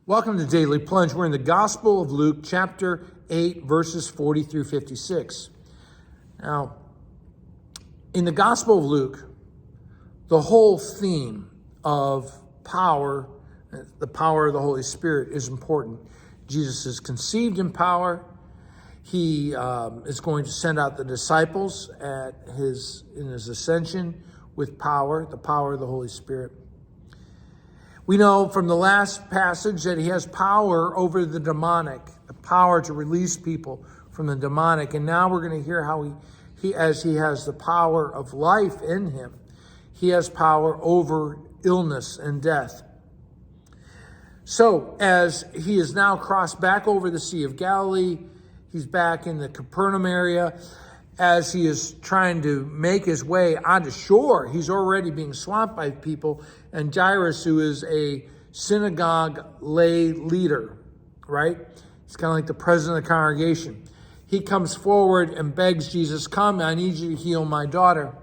Welcome to Daily Plunge. We're in the Gospel of Luke, chapter 8, verses 40 through 56. Now, in the Gospel of Luke, the whole theme of power, the power of the Holy Spirit, is important. Jesus is conceived in power. He is going to send out the disciples in his ascension with power, the power of the Holy Spirit. We know from the last passage that he has power over the demonic, the power to release people from the demonic. And now we're going to hear how he has the power of life in him, he has power over illness and death. So as he is now crossed back over the Sea of Galilee, he's back in the Capernaum area. As he is trying to make his way onto shore, he's already being swamped by people. And Jairus, who is a synagogue lay leader, right? He's kind of like the president of the congregation. He comes forward and begs Jesus, "Come, I need you to heal my daughter."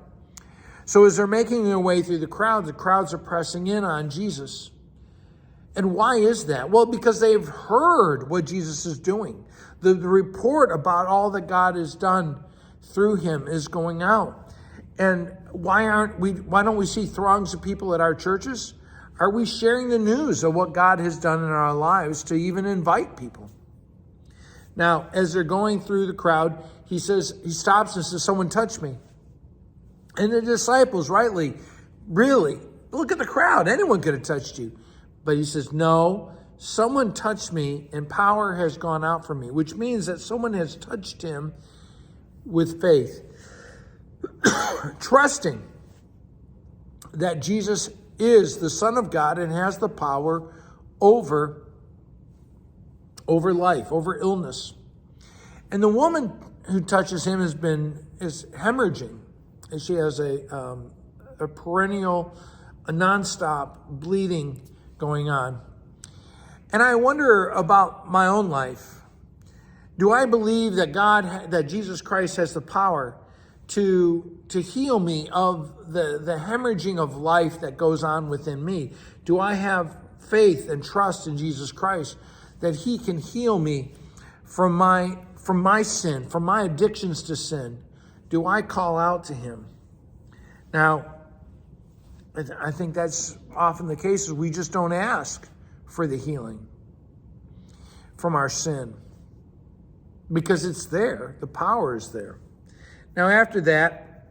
So as they're making their way through the crowds are pressing in on Jesus. And why is that? Well, because they've heard what Jesus is doing. The report about all that God has done through him is going out. And why don't we see throngs of people at our churches? Are we sharing the news of what God has done in our lives to even invite people? Now, as they're going through the crowd, he stops and says, "Someone touched me." And the disciples rightly, really, look at the crowd. Anyone could have touched you. But he says, "No, someone touched me and power has gone out from me," which means that someone has touched him with faith, trusting that Jesus is the Son of God and has the power over life, over illness. And the woman who touches him is hemorrhaging, and she has a perennial, a nonstop bleeding going on. And I wonder about my own life. Do I believe that Jesus Christ has the power to heal me of the hemorrhaging of life that goes on within me? Do I have faith and trust in Jesus Christ that he can heal me from my sin, from my addictions to sin? Do I call out to him? Now, I think that's often the case, is we just don't ask for the healing from our sin, because it's there. The power is there. Now, after that,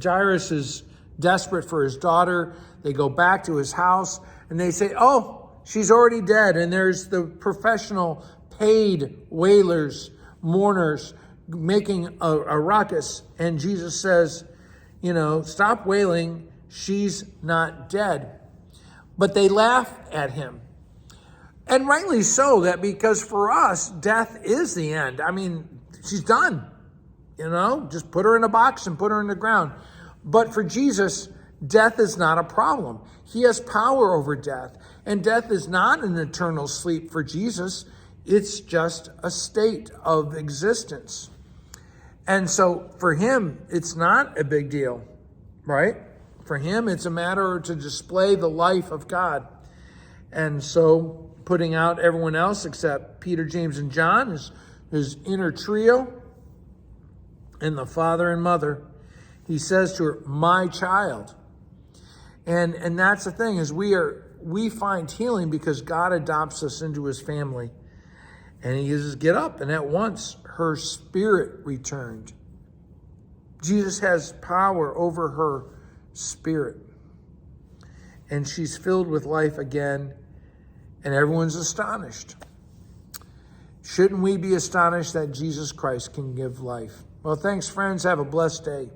Jairus is desperate for his daughter. They go back to his house and they say, "Oh, she's already dead." And there's the professional paid wailers, mourners, making a ruckus. And Jesus says, "Stop wailing. She's not dead." But they laugh at him. And rightly so, because for us, death is the end. I mean, she's done. Just put her in a box and put her in the ground. But for Jesus, death is not a problem. He has power over death. And death is not an eternal sleep for Jesus. It's just a state of existence. And so for him, it's not a big deal, right? For him, it's a matter to display the life of God. And so, putting out everyone else except Peter, James, and John, his inner trio, and the father and mother, he says to her, "My child." And that's the thing, is we find healing because God adopts us into his family. And he says, "Get up." And at once her spirit returned. Jesus has power over her spirit. And she's filled with life again. And everyone's astonished. Shouldn't we be astonished that Jesus Christ can give life? Well, thanks, friends. Have a blessed day.